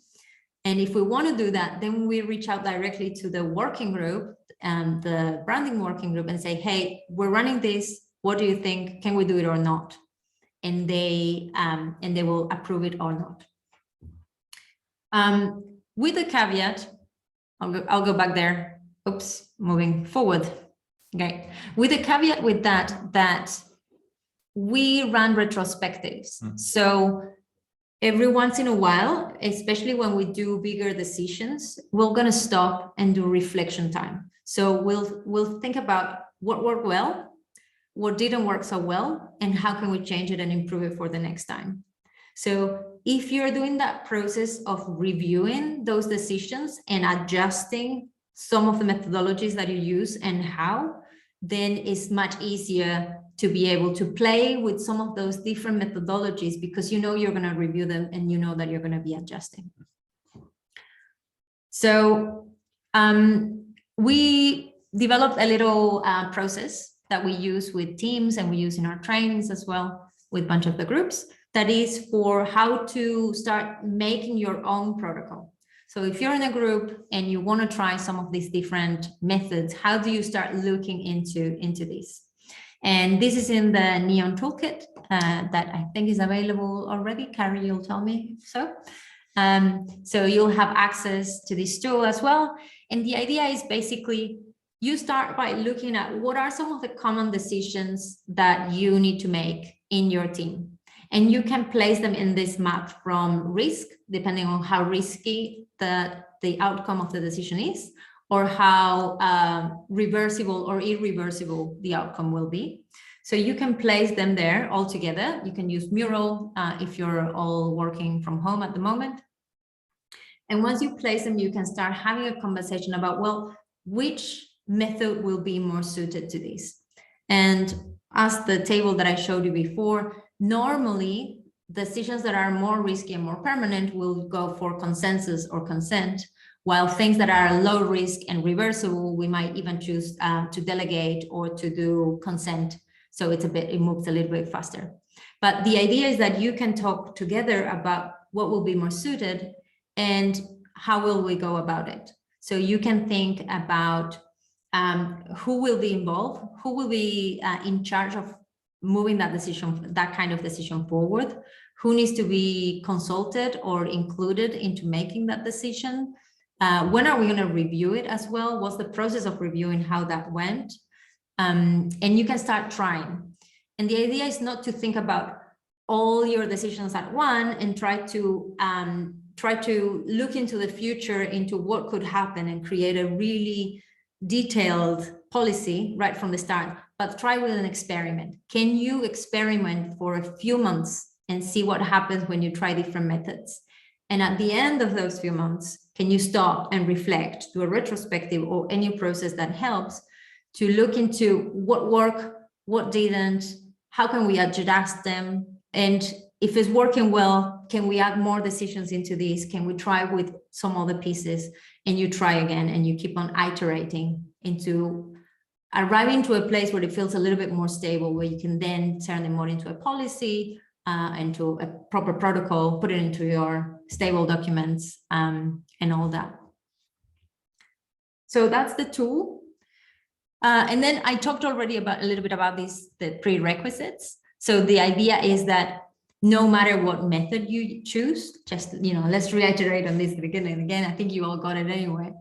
And if we want to do that, then we reach out directly to the working group and the branding working group and say, hey, we're running this. What do you think? Can we do it or not? And they will approve it or not. With a caveat, I'll go back there. Oops, moving forward. Okay. With a caveat with that we run retrospectives. So every once in a while, especially when we do bigger decisions, we're going to stop and do reflection time. So we'll think about what worked well, what didn't work so well, and how can we change it and improve it for the next time. So if you're doing that process of reviewing those decisions and adjusting some of the methodologies that you use and how, then it's much easier to be able to play with some of those different methodologies, because you know you're going to review them and you know that you're going to be adjusting. So we developed a little process that we use with teams, and we use in our trainings as well with a bunch of the groups, that is for how to start making your own protocol. So if you're in a group and you want to try some of these different methods, how do you start looking into this? And this is in the Neon toolkit that I think is available already. Carrie, you'll tell me so. So you'll have access to this tool as well. And the idea is basically you start by looking at what are some of the common decisions that you need to make in your team. And you can place them in this map from risk, depending on how risky the outcome of the decision is, or how reversible or irreversible the outcome will be. So you can place them there all together. You can use Mural if you're all working from home at the moment. And once you place them, you can start having a conversation about, well, which method will be more suited to this. And as the table that I showed you before, normally decisions that are more risky and more permanent will go for consensus or consent, while things that are low risk and reversible, we might even choose to delegate or to do consent. So it moves a little bit faster. But the idea is that you can talk together about what will be more suited and how will we go about it. So you can think about who will be involved, who will be in charge of moving that decision, that kind of decision forward, who needs to be consulted or included into making that decision. When are we going to review it as well? What's the process of reviewing how that went? And you can start trying. And the idea is not to think about all your decisions at once and try to look into the future, into what could happen and create a really detailed policy right from the start, but try with an experiment. Can you experiment for a few months and see what happens when you try different methods? And at the end of those few months, can you stop and reflect, do a retrospective or any process that helps to look into what worked, what didn't, how can we adjust them? And if it's working well, can we add more decisions into this? Can we try with some other pieces? And you try again and you keep on iterating into arriving to a place where it feels a little bit more stable, where you can then turn them more into a policy, into a proper protocol, put it into your stable documents, and all that. So that's the tool. And then I talked already about a little bit about the prerequisites. So the idea is that no matter what method you choose, just, let's reiterate on this again and again. I think you all got it anyway.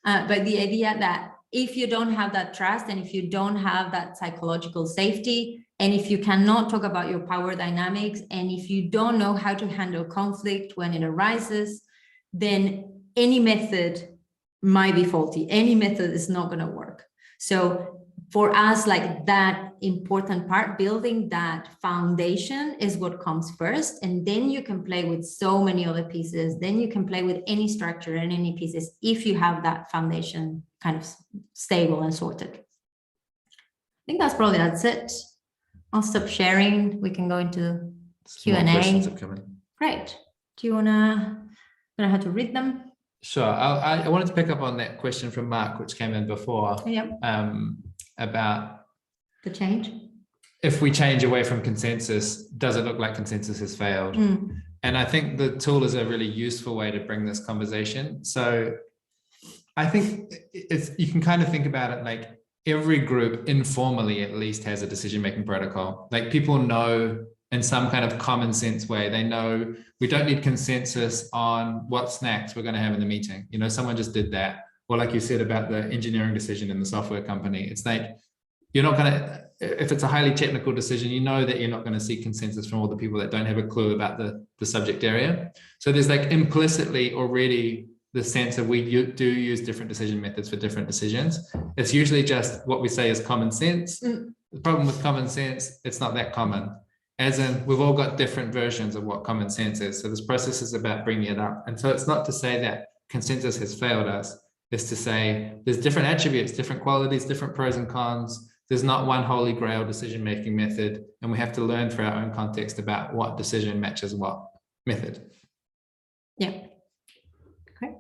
But the idea that if you don't have that trust, and if you don't have that psychological safety, and if you cannot talk about your power dynamics, and if you don't know how to handle conflict when it arises, then any method might be faulty. Any method is not going to work. So for us, like, that important part, building that foundation is what comes first. And then you can play with so many other pieces. Then you can play with any structure and any pieces if you have that foundation kind of stable and sorted. I think that's it. I'll stop sharing. We can go into Q&A. Questions have come in. Great. Do you gonna have to read them? Sure. I wanted to pick up on that question from Mark, which came in before. Yep. About the change. If we change away from consensus, does it look like consensus has failed? And I think the tool is a really useful way to bring this conversation. So I think you can kind of think about it like every group informally at least has a decision-making protocol. Like, people know in some kind of common sense way, they know we don't need consensus on what snacks we're going to have in the meeting. You know, someone just did that. Or like you said about the engineering decision in the software company, it's like, you're not going to, if it's a highly technical decision, you know that you're not going to see consensus from all the people that don't have a clue about the subject area. So there's like implicitly already the sense that we do use different decision methods for different decisions. It's usually just what we say is common sense. The problem with common sense, it's not that common. As in, we've all got different versions of what common sense is. So this process is about bringing it up. And so it's not to say that consensus has failed us. It's to say there's different attributes, different qualities, different pros and cons. There's not one holy grail decision-making method, and we have to learn for our own context about what decision matches what method. Yeah. Okay.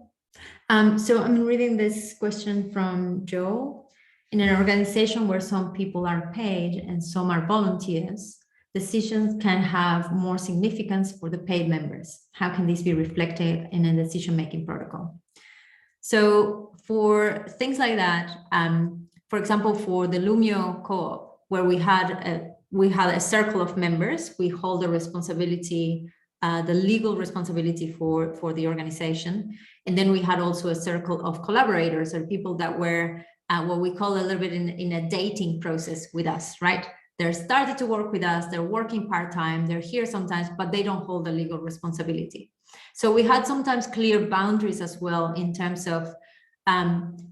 So I'm reading this question from Joe. In an organization where some people are paid and some are volunteers, decisions can have more significance for the paid members. How can this be reflected in a decision-making protocol? So for things like that, for example, for the Lumio co-op, where we had a circle of members, we hold the responsibility, the legal responsibility for the organization. And then we had also a circle of collaborators, or people that were what we call a little bit in a dating process with us, right? They're started to work with us, they're working part-time, they're here sometimes, but they don't hold the legal responsibility. So we had sometimes clear boundaries as well in terms of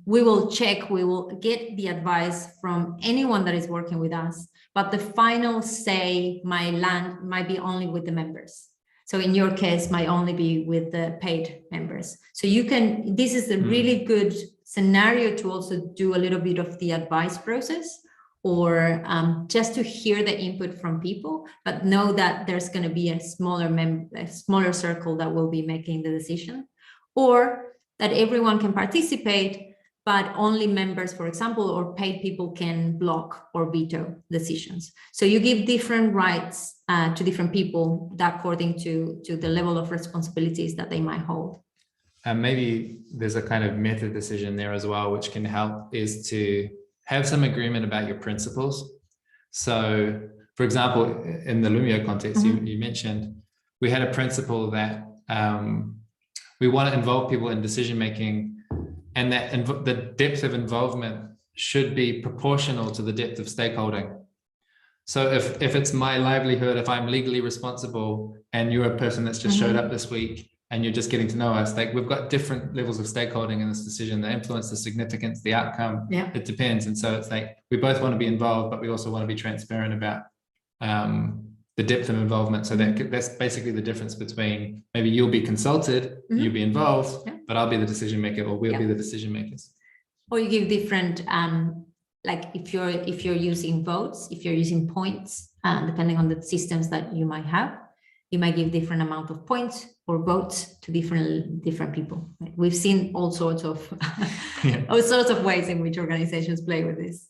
we will check, we will get the advice from anyone that is working with us, but the final say might be only with the members. So in your case, might only be with the paid members. So you can, this is a really good scenario to also do a little bit of the advice process, or just to hear the input from people, but know that there's going to be a smaller circle that will be making the decision, or that everyone can participate, but only members, for example, or paid people can block or veto decisions. So you give different rights to different people according to the level of responsibilities that they might hold. And maybe there's a kind of method decision there as well, which can help, is to have some agreement about your principles. So, for example, in the Lumio context, you mentioned, we had a principle that we want to involve people in decision-making, and that the depth of involvement should be proportional to the depth of stakeholding. So if it's my livelihood, if I'm legally responsible and you're a person that's just showed up this week and you're just getting to know us, like, we've got different levels of stakeholding in this decision, the influence, the significance, the outcome, it depends. And so it's like, we both want to be involved, but we also want to be transparent about the depth of involvement. So that's basically the difference between, maybe you'll be consulted, you'll be involved, but I'll be the decision maker, or we'll be the decision makers. Or you give different, like if you're using votes, if you're using points, depending on the systems that you might have, you might give different amount of points or votes to different people. We've seen all sorts of ways in which organizations play with this.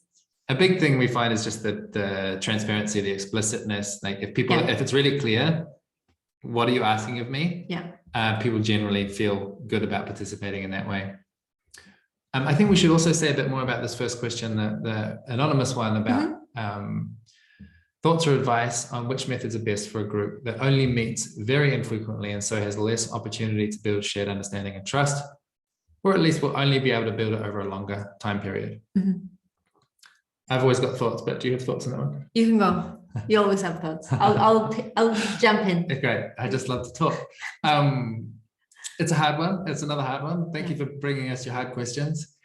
A big thing we find is just the transparency, the explicitness. Like, if it's really clear, what are you asking of me? People generally feel good about participating in that way. I think we should also say a bit more about this first question, the anonymous one, about thoughts or advice on which methods are best for a group that only meets very infrequently and so has less opportunity to build shared understanding and trust. or at least we'll only be able to build it over a longer time period. Mhm. I've always got thoughts, but do you have thoughts on that one? You can go. You always have thoughts. I'll jump in. Okay, I just love to talk. It's a hard one. It's another hard one. Thank you for bringing us your hard questions.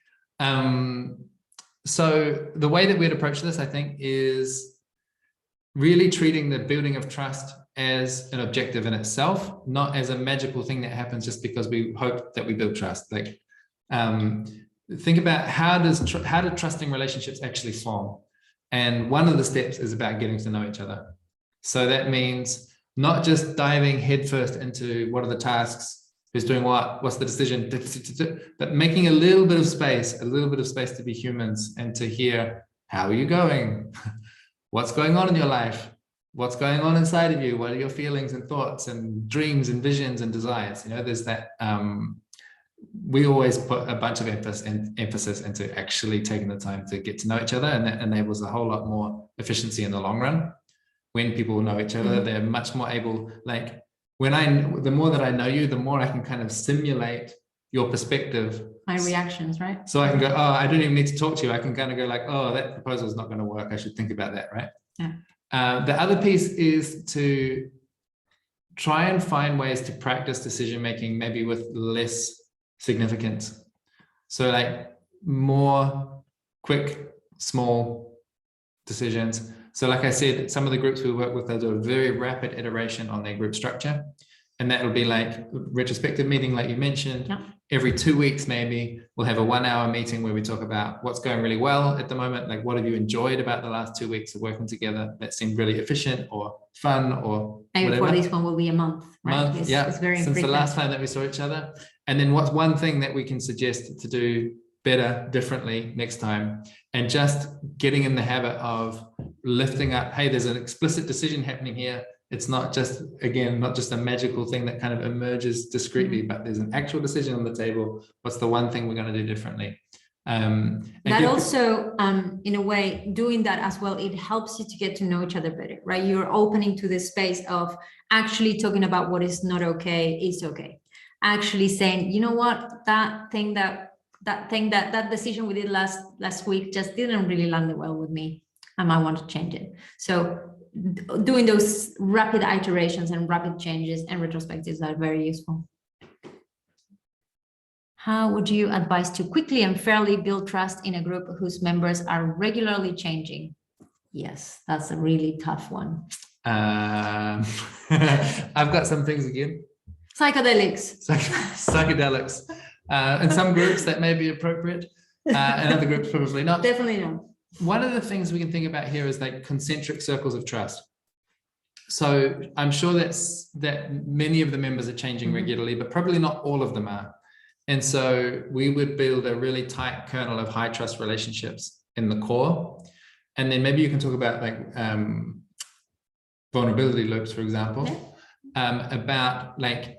So the way that we'd approach this, I think, is really treating the building of trust as an objective in itself, not as a magical thing that happens just because we hope that we build trust. Like, think about how do trusting relationships actually form? And one of the steps is about getting to know each other. So that means not just diving headfirst into what are the tasks, who's doing what, what's the decision, but making a little bit of space to be humans and to hear, how are you going? What's going on in your life? What's going on inside of you? What are your feelings and thoughts and dreams and visions and desires? You know, there's that, we always put a bunch of emphasis into actually taking the time to get to know each other, and that enables a whole lot more efficiency in the long run. When people know each other, they're much more able, like, the more that I know you, the more I can kind of simulate your perspective. My reactions, right? So I can go, oh, I don't even need to talk to you. I can kind of go like, oh, that proposal is not going to work. I should think about that, right? Yeah. The other piece is to try and find ways to practice decision-making, maybe with less significance. So like more quick, small decisions. So like I said, some of the groups we work with, they'll do a very rapid iteration on their group structure. And that will be like retrospective meeting, like you mentioned. Yeah. Every 2 weeks, maybe we'll have a 1 hour meeting where we talk about what's going really well at the moment. Like, what have you enjoyed about the last 2 weeks of working together that seemed really efficient or fun or maybe whatever. For this one will be a month, right? Month, yeah. It's very Since infrequent. the last time that we saw each other. And then what's one thing that we can suggest to do better, differently next time, and just getting in the habit of lifting up, hey, there's an explicit decision happening here. It's not just, again, not just a magical thing that kind of emerges discreetly, but there's an actual decision on the table. What's the one thing we're going to do differently? That also, in a way, doing that as well, it helps you to get to know each other better, right? You're opening to the space of actually talking about what is not okay is okay. Actually saying, you know what, that decision we did last week just didn't really land well with me. I might want to change it. So doing those rapid iterations and rapid changes and retrospectives are very useful. How would you advise to quickly and fairly build trust in a group whose members are regularly changing? Yes, that's a really tough one. I've got some things again. Psychedelics. Psychedelics. In some groups that may be appropriate, in other groups probably not. Definitely not. One of the things we can think about here is like concentric circles of trust. So I'm sure that many of the members are changing regularly, but probably not all of them are. And so we would build a really tight kernel of high trust relationships in the core. And then maybe you can talk about like vulnerability loops, for example, about like,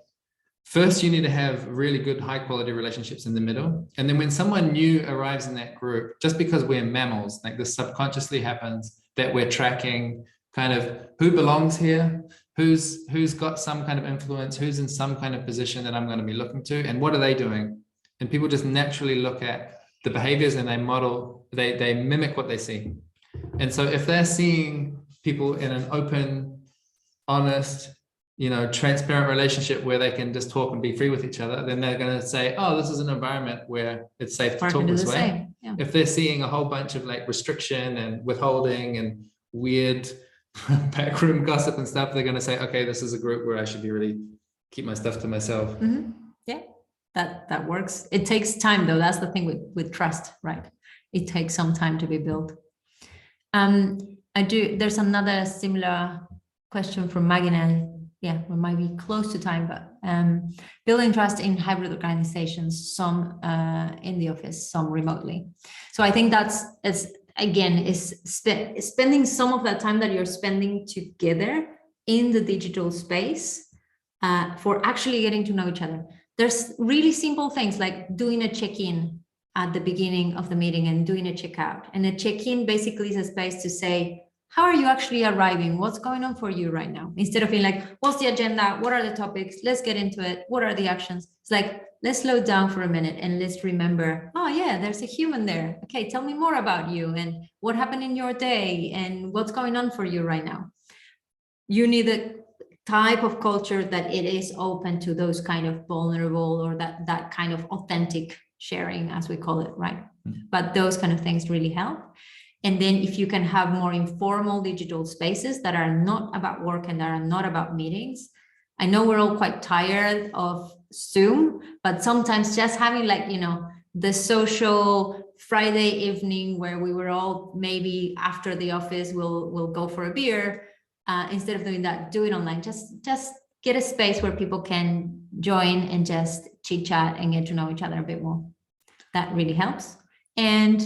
first, you need to have really good, high quality relationships in the middle. And then when someone new arrives in that group, just because we're mammals, like this subconsciously happens that we're tracking kind of who belongs here, who's got some kind of influence, who's in some kind of position that I'm going to be looking to, and what are they doing? And people just naturally look at the behaviors and they model, they mimic what they see. And so if they're seeing people in an open, honest, transparent relationship where they can just talk and be free with each other, then they're going to say, oh, this is an environment where it's safe to talk this way. Yeah. If they're seeing a whole bunch of like restriction and withholding and weird backroom gossip and stuff, they're going to say, okay, this is a group where I should be really keep my stuff to myself. Yeah, that works. It takes time though. That's the thing with trust, right? It takes some time to be built. There's another similar question from Magina. Yeah, we might be close to time, but building trust in hybrid organizations, some in the office, some remotely. So I think is spending some of that time that you're spending together in the digital space for actually getting to know each other. There's really simple things like doing a check-in at the beginning of the meeting and doing a checkout. And a check-in basically is a space to say, how are you actually arriving? What's going on for you right now? Instead of being like, what's the agenda? What are the topics? Let's get into it. What are the actions? It's like, let's slow down for a minute and let's remember, oh yeah, there's a human there. Okay, tell me more about you and what happened in your day and what's going on for you right now. You need a type of culture that it is open to those kind of vulnerable or that kind of authentic sharing, as we call it, right? But those kind of things really help. And then if you can have more informal digital spaces that are not about work and that are not about meetings. I know we're all quite tired of Zoom, but sometimes just having like, you know, the social Friday evening where we were all maybe after the office, we'll go for a beer. Instead of doing that, do it online. Just get a space where people can join and just chit chat and get to know each other a bit more. That really helps. And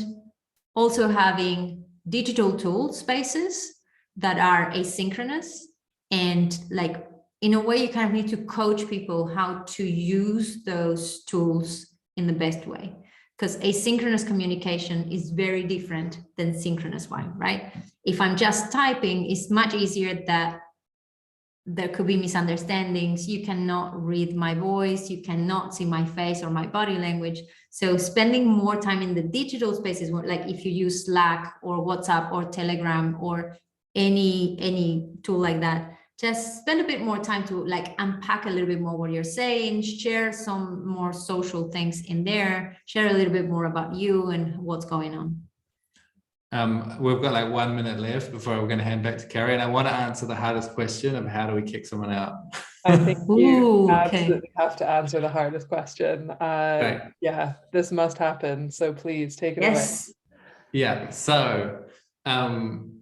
also having digital tool spaces that are asynchronous and like, in a way, you kind of need to coach people how to use those tools in the best way. Because asynchronous communication is very different than synchronous one, right? If I'm just typing, it's much easier that there could be misunderstandings. You cannot read my voice, you cannot see my face or my body language. So spending more time in the digital spaces, like if you use Slack or WhatsApp or Telegram or any tool like that, just spend a bit more time to like unpack a little bit more what you're saying, share some more social things in there, share a little bit more about you and what's going on. We've got like 1 minute left before we're going to hand back to Carrie, and I want to answer the hardest question of how do we kick someone out? I think you absolutely okay. have to answer the hardest question. Right. Yeah, this must happen. So please take it away. Yeah, so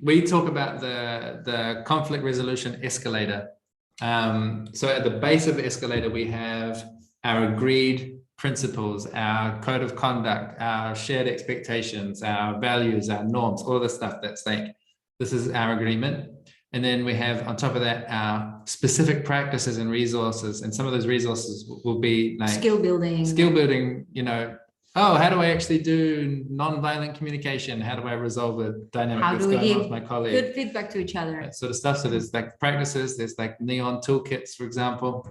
we talk about the conflict resolution escalator. So at the base of the escalator, we have our agreed principles, our code of conduct, our shared expectations, our values, our norms, all the stuff that's like, this is our agreement. And then we have on top of that, our specific practices and resources. And some of those resources will be like skill building, you know, oh, how do I actually do non-violent communication? How do I resolve a dynamic that's going on with my colleague? Good feedback to each other. That sort of stuff. So there's like practices, there's like neon toolkits, for example.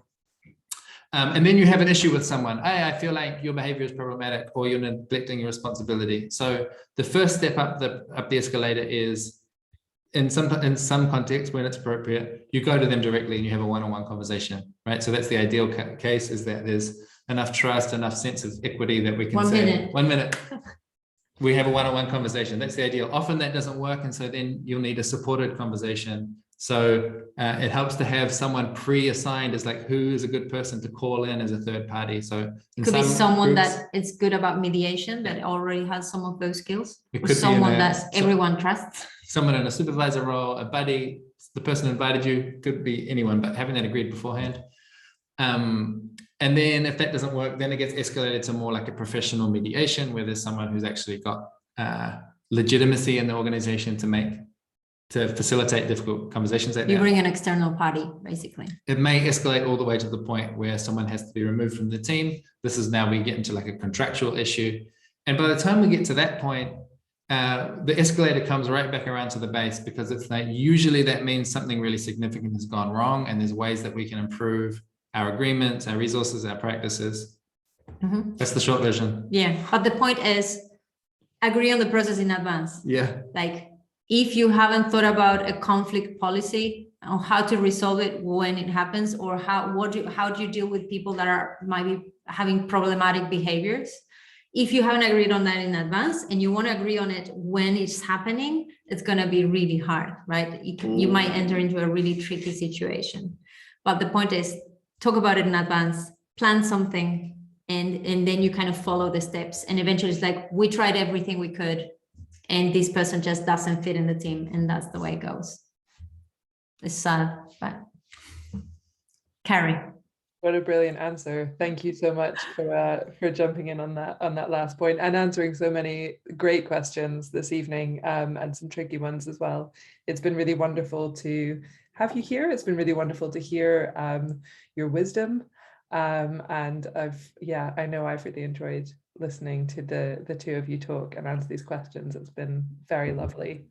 And then you have an issue with someone. Hey, I feel like your behavior is problematic or you're neglecting your responsibility. So the first step up the escalator is in some context when it's appropriate, you go to them directly and you have a one-on-one conversation, right? So that's the ideal case, is that there's enough trust, enough sense of equity that we can say, 1 minute, we have a one-on-one conversation. That's the ideal. Often that doesn't work. And so then you'll need a supported conversation. So it helps to have someone pre-assigned as like, who is a good person to call in as a third party. So it could be someone that is good about mediation, that already has some of those skills, it or could someone be that everyone trusts. Someone in a supervisor role, a buddy, the person who invited you, could be anyone, but having that agreed beforehand. And then if that doesn't work, then it gets escalated to more like a professional mediation, where there's someone who's actually got legitimacy in the organization to facilitate difficult conversations. You bring an external party, basically. It may escalate all the way to the point where someone has to be removed from the team. This is now we get into like a contractual issue. And by the time we get to that point, the escalator comes right back around to the base, because it's like, usually that means something really significant has gone wrong and there's ways that we can improve our agreements, our resources, our practices. Mm-hmm. That's the short version. Yeah, but the point is, agree on the process in advance. Yeah. Like, if you haven't thought about a conflict policy or how to resolve it when it happens, or how do you deal with people that might be having problematic behaviors, if you haven't agreed on that in advance and you want to agree on it when it's happening, it's going to be really hard, right? You might enter into a really tricky situation. But the point is, talk about it in advance, plan something, and then you kind of follow the steps. And eventually it's like, we tried everything we could, and this person just doesn't fit in the team, and that's the way it goes. It's sad, but Carrie. What a brilliant answer. Thank you so much for jumping in on that last point and answering so many great questions this evening, and some tricky ones as well. It's been really wonderful to have you here. It's been really wonderful to hear your wisdom, and I know I've really enjoyed listening to the two of you talk and answer these questions. It's been very lovely.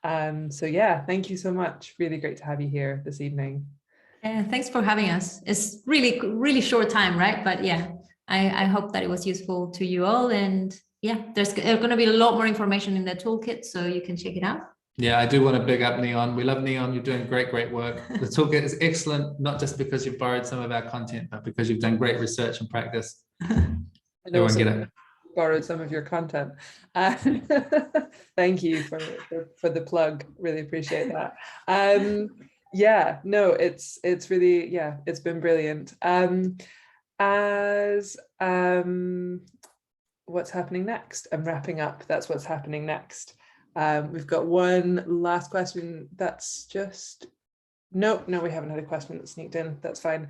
So yeah, thank you so much. Really great to have you here this evening. Thanks for having us. It's really, really short time, right? But yeah, I hope that it was useful to you all. And yeah, there's going to be a lot more information in the toolkit, so you can check it out. Yeah, I do want to big up Neon. We love Neon. You're doing great work. The toolkit is excellent, not just because you've borrowed some of our content, but because you've done great research and practice. Everyone get it. Borrowed some of your content. Thank you for the plug. Really appreciate that. Yeah, no, it's really, yeah, it's been brilliant. What's happening next? I'm wrapping up. That's what's happening next. We've got one last question. That's just no, we haven't had a question that sneaked in. That's fine.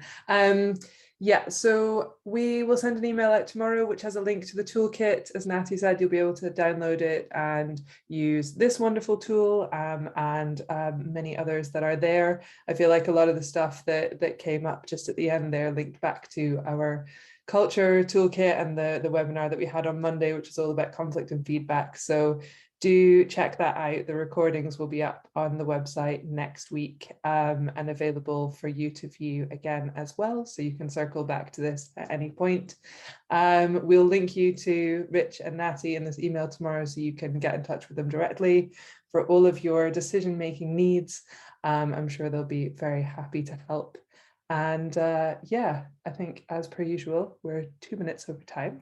Yeah, so we will send an email out tomorrow, which has a link to the toolkit. As Natty said, you'll be able to download it and use this wonderful tool and many others that are there. I feel like a lot of the stuff that came up just at the end there linked back to our culture toolkit and the webinar that we had on Monday, which is all about conflict and feedback. So do check that out. The recordings will be up on the website next week and available for you to view again as well. So you can circle back to this at any point. We'll link you to Rich and Natty in this email tomorrow so you can get in touch with them directly for all of your decision-making needs. I'm sure they'll be very happy to help. And yeah, I think as per usual, we're 2 minutes over time,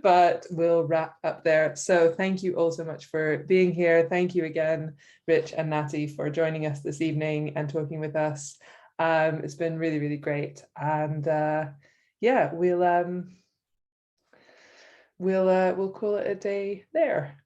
but we'll wrap up there. So thank you all so much for being here. Thank you again, Rich and Natty, for joining us this evening and talking with us. It's been really, really great. And yeah, we'll call it a day there.